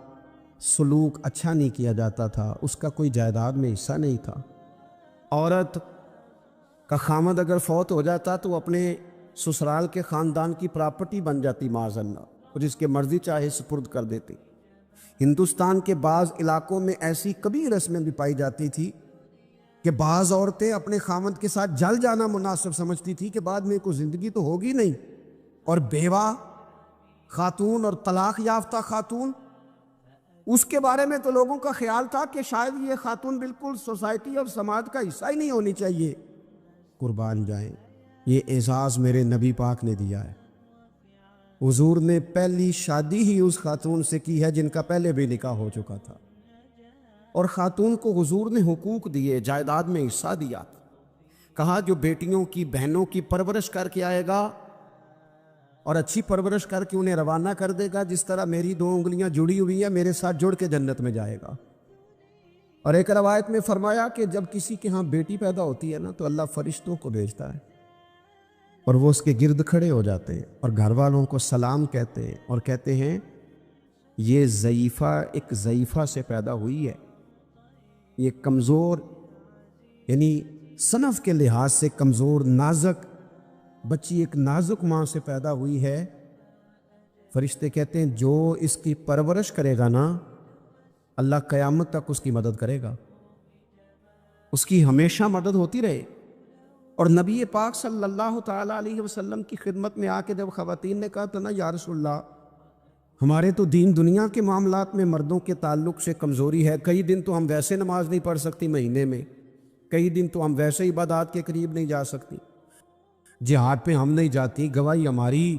سلوک اچھا نہیں کیا جاتا تھا، اس کا کوئی جائیداد میں حصہ نہیں تھا۔ عورت کا خامد اگر فوت ہو جاتا تو اپنے سسرال کے خاندان کی پراپرٹی بن جاتی، معاذ اللہ، اور جس کے مرضی چاہے سپرد کر دیتی۔ ہندوستان کے بعض علاقوں میں ایسی کبھی رسمیں بھی پائی جاتی تھی کہ بعض عورتیں اپنے خامد کے ساتھ جل جانا مناسب سمجھتی تھی کہ بعد میں کوئی زندگی تو ہوگی نہیں، اور بیوہ خاتون اور طلاق یافتہ خاتون، اس کے بارے میں تو لوگوں کا خیال تھا کہ شاید یہ خاتون بالکل سوسائٹی اور سماج کا حصہ ہی نہیں ہونی چاہیے۔ قربان جائیں، یہ اعزاز میرے نبی پاک نے دیا ہے۔ حضور نے پہلی شادی ہی اس خاتون سے کی ہے جن کا پہلے بھی نکاح ہو چکا تھا، اور خاتون کو حضور نے حقوق دیے، جائیداد میں حصہ دیا، کہا جو بیٹیوں کی بہنوں کی پرورش کر کے آئے گا اور اچھی پرورش کر کے انہیں روانہ کر دے گا، جس طرح میری 2 انگلیاں جڑی ہوئی ہیں میرے ساتھ جڑ کے جنت میں جائے گا۔ اور ایک روایت میں فرمایا کہ جب کسی کے ہاں بیٹی پیدا ہوتی ہے نا تو اللہ فرشتوں کو بھیجتا ہے اور وہ اس کے گرد کھڑے ہو جاتے ہیں اور گھر والوں کو سلام کہتے ہیں اور کہتے ہیں یہ ضعیفہ ایک ضعیفہ سے پیدا ہوئی ہے، یہ کمزور، یعنی صنف کے لحاظ سے کمزور نازک بچی ایک نازک ماں سے پیدا ہوئی ہے۔ فرشتے کہتے ہیں جو اس کی پرورش کرے گا نا، اللہ قیامت تک اس کی مدد کرے گا، اس کی ہمیشہ مدد ہوتی رہے۔ اور نبی پاک صلی اللہ تعالیٰ علیہ وسلم کی خدمت میں آ کے جب خواتین نے کہا تھا نا یا رسول اللہ، ہمارے تو دین دنیا کے معاملات میں مردوں کے تعلق سے کمزوری ہے، کئی دن تو ہم ویسے نماز نہیں پڑھ سکتی مہینے میں، کئی دن تو ہم ویسے عبادات کے قریب نہیں جا سکتی، جہاد پہ ہم نہیں جاتی، گواہی ہماری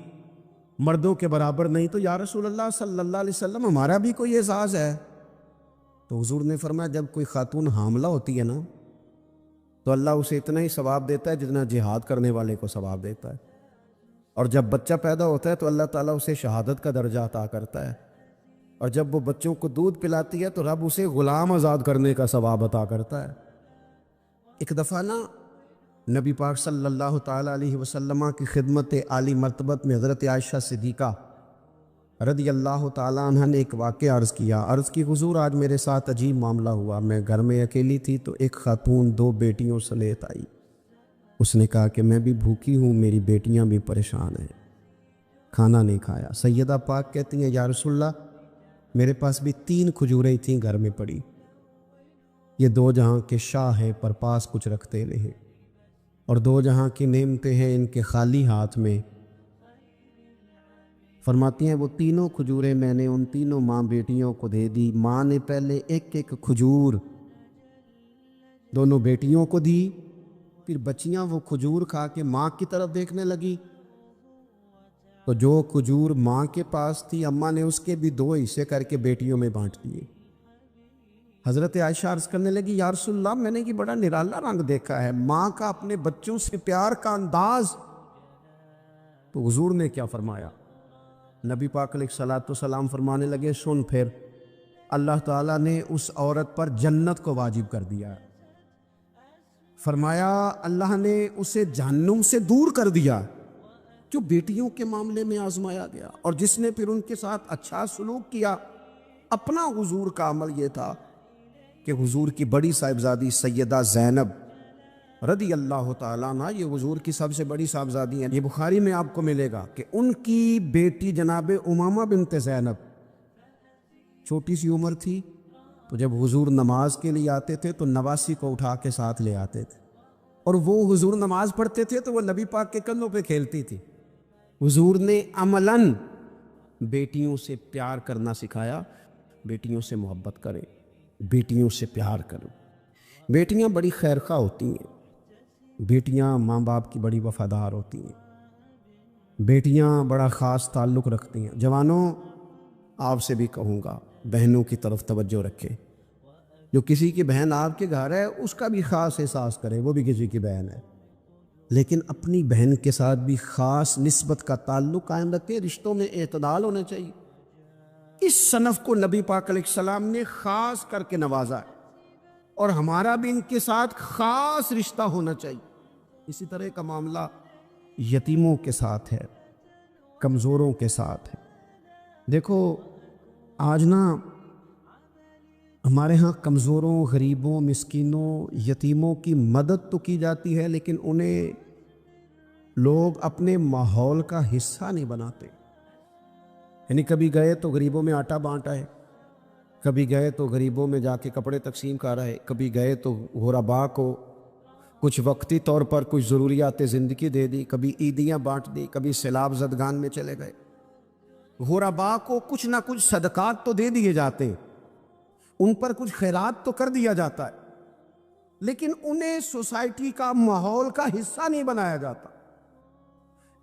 مردوں کے برابر نہیں، تو یا رسول اللہ صلی اللہ علیہ وسلم ہمارا بھی کوئی اعزاز ہے؟ تو حضور نے فرمایا جب کوئی خاتون حاملہ ہوتی ہے نا تو اللہ اسے اتنا ہی ثواب دیتا ہے جتنا جہاد کرنے والے کو ثواب دیتا ہے، اور جب بچہ پیدا ہوتا ہے تو اللہ تعالیٰ اسے شہادت کا درجہ عطا کرتا ہے، اور جب وہ بچوں کو دودھ پلاتی ہے تو رب اسے غلام آزاد کرنے کا ثواب عطا کرتا ہے۔ ایک دفعہ نا نبی پاک صلی اللہ تعالیٰ علیہ وسلم کی خدمت عالی مرتبت میں حضرت عائشہ صدیقہ رضی اللہ تعالیٰ عنہ نے ایک واقعہ عرض کیا، عرض کی حضور آج میرے ساتھ عجیب معاملہ ہوا، میں گھر میں اکیلی تھی تو ایک خاتون 2 بیٹیوں سمیت آئی، اس نے کہا کہ میں بھی بھوکی ہوں، میری بیٹیاں بھی پریشان ہیں، کھانا نہیں کھایا۔ سیدہ پاک کہتی ہیں یا رسول اللہ میرے پاس بھی 3 کھجوریں تھیں گھر میں پڑی، یہ 2 جہاں کے شاہ ہیں پر پاس کچھ رکھتے نہیں، اور 2 جہاں کی نعمتیں ہیں ان کے خالی ہاتھ میں۔ فرماتی ہیں وہ تینوں کھجوریں میں نے ان تینوں ماں بیٹیوں کو دے دی، ماں نے پہلے ایک ایک کھجور دونوں بیٹیوں کو دی، پھر بچیاں وہ کھجور کھا کے ماں کی طرف دیکھنے لگی، تو جو کھجور ماں کے پاس تھی اماں نے اس کے بھی 2 حصے کر کے بیٹیوں میں بانٹ دیے۔ حضرت عائشہ عرض کرنے لگی یا رسول اللہ میں نے یہ بڑا نرالا رنگ دیکھا ہے، ماں کا اپنے بچوں سے پیار کا انداز۔ تو حضور نے کیا فرمایا؟ نبی پاک علیہ الصلوۃ والسلام فرمانے لگے سن پھر، اللہ تعالیٰ نے اس عورت پر جنت کو واجب کر دیا، فرمایا اللہ نے اسے جہنم سے دور کر دیا، جو بیٹیوں کے معاملے میں آزمایا گیا، اور جس نے پھر ان کے ساتھ اچھا سلوک کیا۔ اپنا حضور کا عمل یہ تھا کہ حضور کی بڑی صاحبزادی سیدہ زینب رضی اللہ تعالیٰ عنہ، یہ حضور کی سب سے بڑی صاحبزادی ہیں، یہ بخاری میں آپ کو ملے گا کہ ان کی بیٹی جناب امامہ بنت زینب چھوٹی سی عمر تھی، تو جب حضور نماز کے لیے آتے تھے تو نواسی کو اٹھا کے ساتھ لے آتے تھے، اور وہ حضور نماز پڑھتے تھے تو وہ نبی پاک کے کندھوں پہ کھیلتی تھی۔ حضور نے عملاً بیٹیوں سے پیار کرنا سکھایا، بیٹیوں سے محبت کریں، بیٹیوں سے پیار کرو۔ بیٹیاں بڑی خیرخواہ ہوتی ہیں، بیٹیاں ماں باپ کی بڑی وفادار ہوتی ہیں، بیٹیاں بڑا خاص تعلق رکھتی ہیں۔ جوانوں آپ سے بھی کہوں گا بہنوں کی طرف توجہ رکھیں، جو کسی کی بہن آپ کے گھر ہے اس کا بھی خاص احساس کریں، وہ بھی کسی کی بہن ہے، لیکن اپنی بہن کے ساتھ بھی خاص نسبت کا تعلق قائم رکھیں، رشتوں میں اعتدال ہونا چاہیے۔ اس صنف کو نبی پاک علیہ السلام نے خاص کر کے نوازا ہے، اور ہمارا بھی ان کے ساتھ خاص رشتہ ہونا چاہیے۔ اسی طرح کا معاملہ یتیموں کے ساتھ ہے، کمزوروں کے ساتھ ہے۔ دیکھو آج نا ہمارے ہاں کمزوروں، غریبوں، مسکینوں، یتیموں کی مدد تو کی جاتی ہے، لیکن انہیں لوگ اپنے ماحول کا حصہ نہیں بناتے۔ یعنی کبھی گئے تو غریبوں میں آٹا بانٹا ہے، کبھی گئے تو غریبوں میں جا کے کپڑے تقسیم کرا ہے، کبھی گئے تو غرباء کو کچھ وقتی طور پر کچھ ضروریات زندگی دے دی، کبھی عیدیاں بانٹ دی، کبھی سیلاب زدگان میں چلے گئے۔ غرباء کو کچھ نہ کچھ صدقات تو دے دیے جاتے ہیں، ان پر کچھ خیرات تو کر دیا جاتا ہے، لیکن انہیں سوسائٹی کا ماحول کا حصہ نہیں بنایا جاتا۔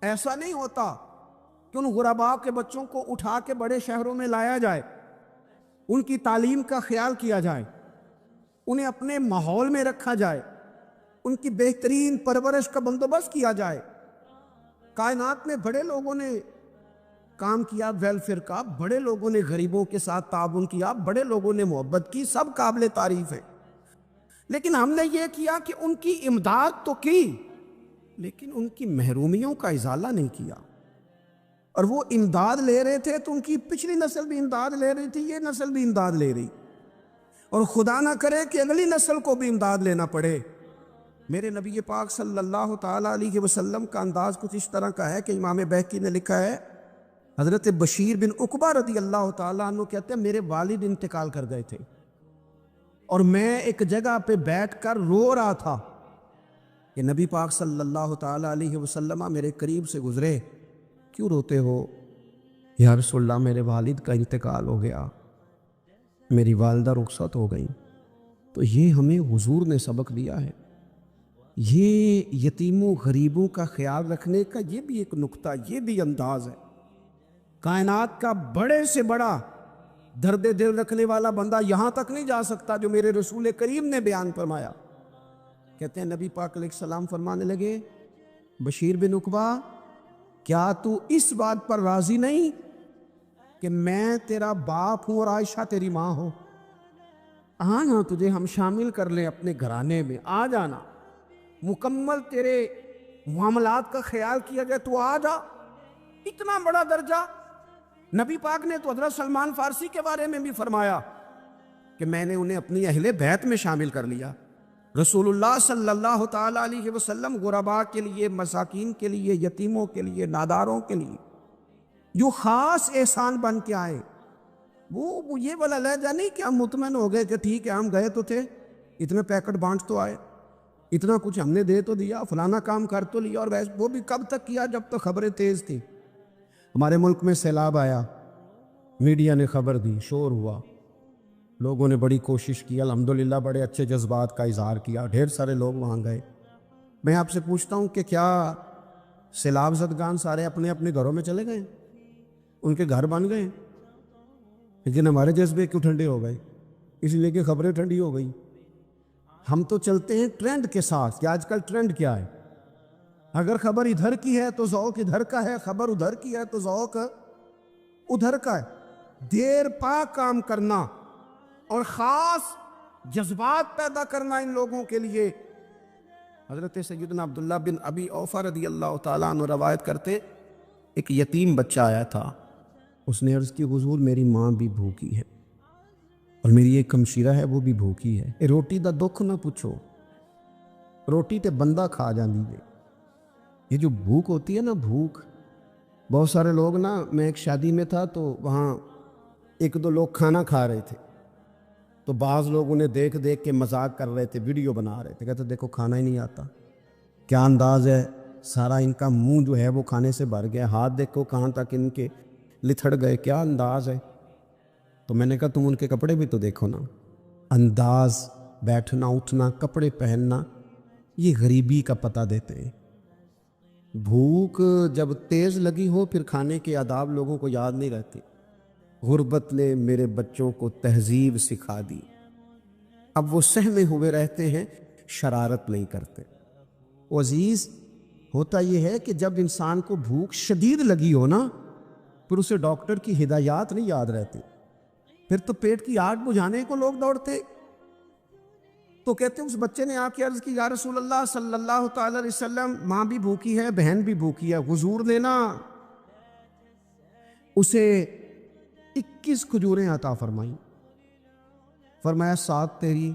ایسا نہیں ہوتا کہ ان غرباء کے بچوں کو اٹھا کے بڑے شہروں میں لایا جائے، ان کی تعلیم کا خیال کیا جائے، انہیں اپنے ماحول میں رکھا جائے، ان کی بہترین پرورش کا بندوبست کیا جائے۔ کائنات میں بڑے لوگوں نے کام کیا ویلفیئر کا، بڑے لوگوں نے غریبوں کے ساتھ تعاون کیا، بڑے لوگوں نے محبت کی، سب قابل تعریف ہے، لیکن ہم نے یہ کیا کہ ان کی امداد تو کی، لیکن ان کی محرومیوں کا ازالہ نہیں کیا. اور وہ امداد لے رہے تھے تو ان کی پچھلی نسل بھی امداد لے رہی تھی, یہ نسل بھی امداد لے رہی, اور خدا نہ کرے کہ اگلی نسل کو بھی امداد لینا پڑے. میرے نبی پاک صلی اللہ تعالیٰ علیہ وسلم کا انداز کچھ اس طرح کا ہے کہ امام بہقی نے لکھا ہے, حضرت بشیر بن عقبہ رضی اللہ تعالیٰ عنہ کہتے ہیں میرے والد انتقال کر گئے تھے اور میں ایک جگہ پہ بیٹھ کر رو رہا تھا کہ نبی پاک صلی اللہ تعالیٰ علیہ وسلم میرے قریب سے گزرے, کیوں روتے ہو؟ یا رسول اللہ میرے والد کا انتقال ہو گیا, میری والدہ رخصت ہو گئی. تو یہ ہمیں حضور نے سبق دیا ہے. یہ یتیموں غریبوں کا خیال رکھنے کا یہ بھی ایک نقطہ, یہ بھی انداز ہے. کائنات کا بڑے سے بڑا درد دل رکھنے والا بندہ یہاں تک نہیں جا سکتا جو میرے رسول کریم نے بیان فرمایا. کہتے ہیں نبی پاک علیہ السلام فرمانے لگے, بشیر بن عقبہ کیا تو اس بات پر راضی نہیں کہ میں تیرا باپ ہوں اور عائشہ تیری ماں ہو؟ آنا تجھے ہم شامل کر لیں اپنے گھرانے میں, آ جانا, مکمل تیرے معاملات کا خیال کیا جائے تو آ جا. اتنا بڑا درجہ. نبی پاک نے تو حضرت سلمان فارسی کے بارے میں بھی فرمایا کہ میں نے انہیں اپنی اہل بیت میں شامل کر لیا. رسول اللہ صلی اللہ تعالیٰ علیہ وسلم غرباء کے لیے, مساکین کے لیے, یتیموں کے لیے, ناداروں کے لیے جو خاص احسان بن کے آئے, وہ یہ والا لہجہ نہیں کہ ہم مطمئن ہو گئے کہ ٹھیک ہے ہم گئے تو تھے, اتنے پیکٹ بانٹ تو آئے, اتنا کچھ ہم نے دے تو دیا, فلانا کام کر تو لیا, اور ویسے وہ بھی کب تک کیا جب تک خبریں تیز تھی. ہمارے ملک میں سیلاب آیا, میڈیا نے خبر دی, شور ہوا, لوگوں نے بڑی کوشش کی, الحمدللہ بڑے اچھے جذبات کا اظہار کیا, ڈھیر سارے لوگ وہاں گئے. میں آپ سے پوچھتا ہوں کہ کیا سیلاب زدگان سارے اپنے اپنے گھروں میں چلے گئے؟ ان کے گھر بن گئے؟ لیکن ہمارے جذبے کیوں ٹھنڈے ہو گئے؟ اس لیے کہ خبریں ٹھنڈی ہو گئی. ہم تو چلتے ہیں ٹرینڈ کے ساتھ کہ آج کل ٹرینڈ کیا ہے. اگر خبر ادھر کی ہے تو ذوق ادھر کا ہے, خبر ادھر کی ہے تو ذوق ادھر کا ہے. دیر پا کام کرنا اور خاص جذبات پیدا کرنا ان لوگوں کے لیے. حضرت سیدنا عبداللہ بن ابی اوفا رضی اللہ تعالیٰ عنہ روایت کرتے, ایک یتیم بچہ آیا تھا, اس نے عرض کی حضور میری ماں بھی بھوکی ہے اور میری ایک ہمشیرہ ہے وہ بھی بھوکی ہے, روٹی دا دکھ نہ پوچھو, روٹی تے بندہ کھا جاندی ہے. یہ جو بھوک ہوتی ہے نا, بھوک, بہت سارے لوگ نا, میں ایک شادی میں تھا تو وہاں ایک دو لوگ کھانا کھا رہے تھے, تو بعض لوگ انہیں دیکھ دیکھ کے مذاق کر رہے تھے, ویڈیو بنا رہے تھے, کہتے دیکھو کھانا ہی نہیں آتا, کیا انداز ہے, سارا ان کا منہ جو ہے وہ کھانے سے بھر گیا, ہاتھ دیکھو کہاں تک ان کے لتھڑ گئے, کیا انداز ہے. تو میں نے کہا تم ان کے کپڑے بھی تو دیکھو نا, انداز, بیٹھنا اٹھنا, کپڑے پہننا, یہ غریبی کا پتہ دیتے ہیں. بھوک جب تیز لگی ہو پھر کھانے کے آداب لوگوں کو یاد نہیں رہتے. غربت نے میرے بچوں کو تہذیب سکھا دی, اب وہ سہمے ہوئے رہتے ہیں, شرارت نہیں کرتے. عزیز, ہوتا یہ ہے کہ جب انسان کو بھوک شدید لگی ہو نا, پھر اسے ڈاکٹر کی ہدایات نہیں یاد رہتی, پھر تو پیٹ کی آگ بجھانے کو لوگ دوڑتے. تو کہتے ہیں اس بچے نے آ کے عرض کی, یا رسول اللہ صلی اللہ تعالی علیہ وسلم ماں بھی بھوکی ہے, بہن بھی بھوکی ہے. حضور نے نا اسے 21 کھجوریں عطا فرمائیں, فرمایا 7 تیری,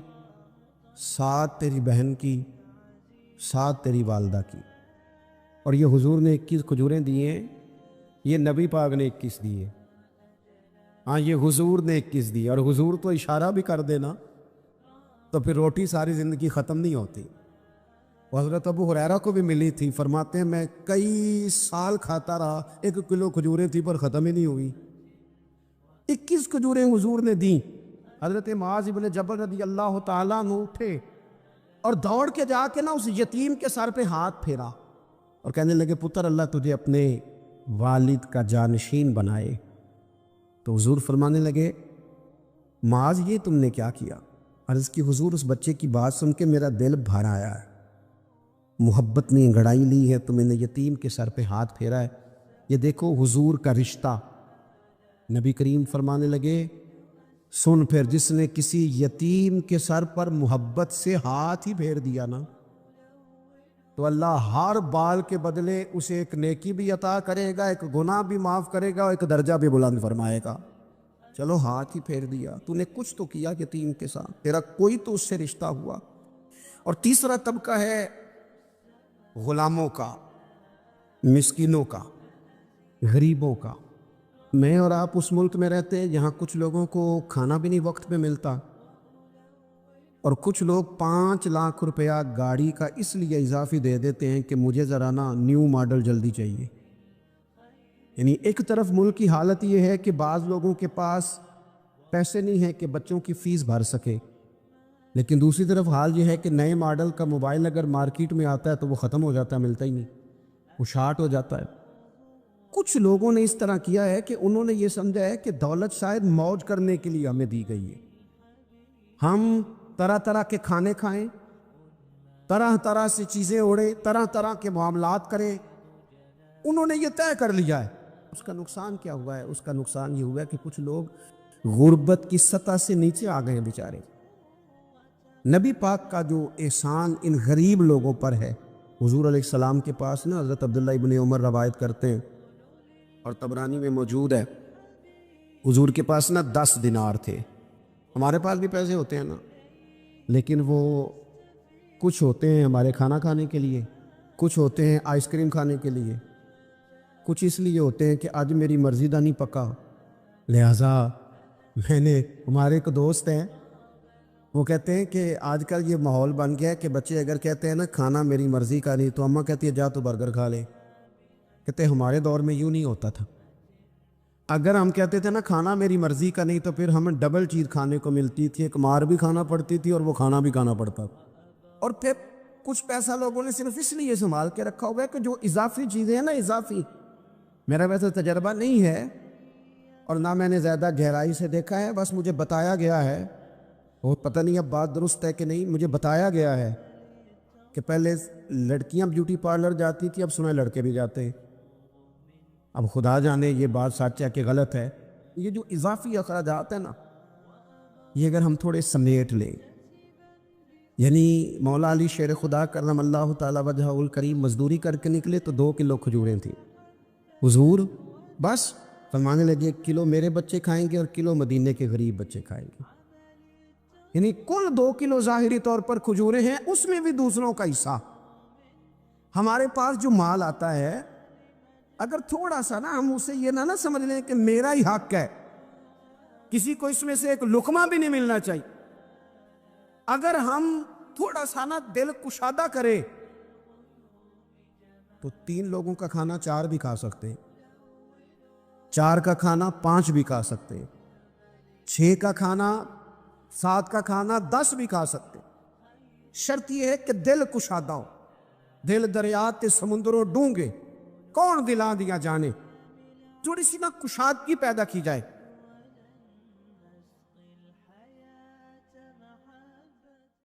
7 تیری بہن کی, 7 تیری والدہ کی. اور یہ حضور نے 21 کھجوریں دی ہیں, یہ نبی پاک نے 21 دیے. ہاں, یہ حضور نے 21 دی, اور حضور تو اشارہ بھی کر دینا تو پھر روٹی ساری زندگی ختم نہیں ہوتی. وہ حضرت ابو ہریرہ کو بھی ملی تھی, فرماتے ہیں میں کئی سال کھاتا رہا, 1 کلو کھجوریں تھی پر ختم ہی نہیں ہوئی. 21 کھجوریں حضور نے دیں. حضرت معاذ بن جبل رضی اللہ تعالیٰ عنہ اٹھے اور دوڑ کے جا کے نا اس یتیم کے سر پہ ہاتھ پھیرا اور کہنے لگے, پتر اللہ تجھے اپنے والد کا جانشین بنائے. تو حضور فرمانے لگے, معاذ یہ تم نے کیا کیا؟ عرض کی حضور اس بچے کی بات سن کے میرا دل بھر آیا ہے, محبت نے انگڑائی لی ہے تو میں نے یتیم کے سر پہ ہاتھ پھیرا ہے. یہ دیکھو حضور کا رشتہ. نبی کریم فرمانے لگے, سن پھر, جس نے کسی یتیم کے سر پر محبت سے ہاتھ ہی پھیر دیا نا, تو اللہ ہر بال کے بدلے اسے ایک نیکی بھی عطا کرے گا، ایک گناہ بھی معاف کرے گا اور ایک درجہ بھی بلند فرمائے گا۔ چلو ہاتھ ہی پھیر دیا، تو نے کچھ تو کیا یتیم کے ساتھ، تیرا کوئی تو اس سے رشتہ ہوا۔ اور تیسرا طبقہ ہے غلاموں کا، مسکینوں کا، غریبوں کا۔ میں اور آپ اس ملک میں رہتے ہیں جہاں کچھ لوگوں کو کھانا بھی نہیں وقت پہ ملتا، اور کچھ لوگ 5 لاکھ روپیہ گاڑی کا اس لیے اضافی دے دیتے ہیں کہ مجھے ذرا نا نیو ماڈل جلدی چاہیے۔ یعنی ایک طرف ملک کی حالت یہ ہے کہ بعض لوگوں کے پاس پیسے نہیں ہیں کہ بچوں کی فیس بھر سکے، لیکن دوسری طرف حال یہ ہے کہ نئے ماڈل کا موبائل اگر مارکیٹ میں آتا ہے تو وہ ختم ہو جاتا ہے، ملتا ہی نہیں، وہ شارٹ ہو جاتا ہے۔ کچھ لوگوں نے اس طرح کیا ہے کہ انہوں نے یہ سمجھا ہے کہ دولت شاید موج کرنے کے لیے ہمیں دی گئی ہے، ہم طرح طرح کے کھانے کھائیں، طرح طرح سے چیزیں اوڑیں، طرح طرح کے معاملات کریں۔ انہوں نے یہ طے کر لیا ہے۔ اس کا نقصان کیا ہوا ہے؟ اس کا نقصان یہ ہوا ہے کہ کچھ لوگ غربت کی سطح سے نیچے آ گئے ہیں بیچارے۔ نبی پاک کا جو احسان ان غریب لوگوں پر ہے، حضور علیہ السلام کے پاس نا حضرت عبداللہ ابن عمر روایت کرتے ہیں اور طبرانی میں موجود ہے، حضور کے پاس نا 10 دینار تھے۔ ہمارے پاس بھی پیسے ہوتے ہیں نا، لیکن وہ کچھ ہوتے ہیں ہمارے کھانا کھانے کے لیے، کچھ ہوتے ہیں آئس کریم کھانے کے لیے، کچھ اس لیے ہوتے ہیں کہ آج میری مرضی دا نہیں پکا، لہٰذا ہمارے ایک دوست ہیں، وہ کہتے ہیں کہ آج کل یہ ماحول بن گیا ہے کہ بچے اگر کہتے ہیں نا کھانا میری مرضی کا نہیں، تو اماں کہتی ہے جا تو برگر کھا لے۔ کہتے ہیں ہمارے دور میں یوں نہیں ہوتا تھا، اگر ہم کہتے تھے نا کھانا میری مرضی کا نہیں تو پھر ہمیں ڈبل چیز کھانے کو ملتی تھی، ایک مار بھی کھانا پڑتی تھی اور وہ کھانا بھی کھانا پڑتا تھا۔ اور پھر کچھ پیسہ لوگوں نے صرف اس لیے سنبھال کے رکھا ہوا ہے کہ جو اضافی چیزیں ہیں نا، اضافی، میرا ویسے تجربہ نہیں ہے اور نہ میں نے زیادہ گہرائی سے دیکھا ہے، بس مجھے بتایا گیا ہے، اور پتہ نہیں اب بات درست ہے کہ نہیں، مجھے بتایا گیا ہے کہ پہلے لڑکیاں بیوٹی پارلر جاتی تھی، اب سنا لڑکے بھی جاتے ہیں۔ اب خدا جانے یہ بات سچ ہے کہ غلط ہے۔ یہ جو اضافی اخراجات ہیں نا، یہ اگر ہم تھوڑے سمیٹ لیں، یعنی مولا علی شیر خدا کرم اللہ تعالی وجہہ الکریم مزدوری کر کے نکلے تو 2 کلو کھجوریں تھیں، حضور بس فرمانے لگے 1 کلو میرے بچے کھائیں گے اور کلو مدینے کے غریب بچے کھائیں گے، یعنی کل 2 کلو ظاہری طور پر کھجوریں ہیں، اس میں بھی دوسروں کا حصہ۔ ہمارے پاس جو مال آتا ہے، اگر تھوڑا سا نا ہم اسے یہ نہ سمجھ لیں کہ میرا ہی حق ہے، کسی کو اس میں سے ایک لقمہ بھی نہیں ملنا چاہیے، اگر ہم تھوڑا سا نا دل کشادہ کریں تو 3 لوگوں کا کھانا 4 بھی کھا سکتے ہیں، 4 کا کھانا 5 بھی کھا سکتے ہیں، 6 کا کھانا 7 کا کھانا 10 بھی کھا سکتے ہیں۔ شرط یہ ہے کہ دل کشادہ ہو، دل دریات سمندروں ڈونگے، کون دلا دیا جانے، تھوڑی سی نا کشادگی پیدا کی جائے۔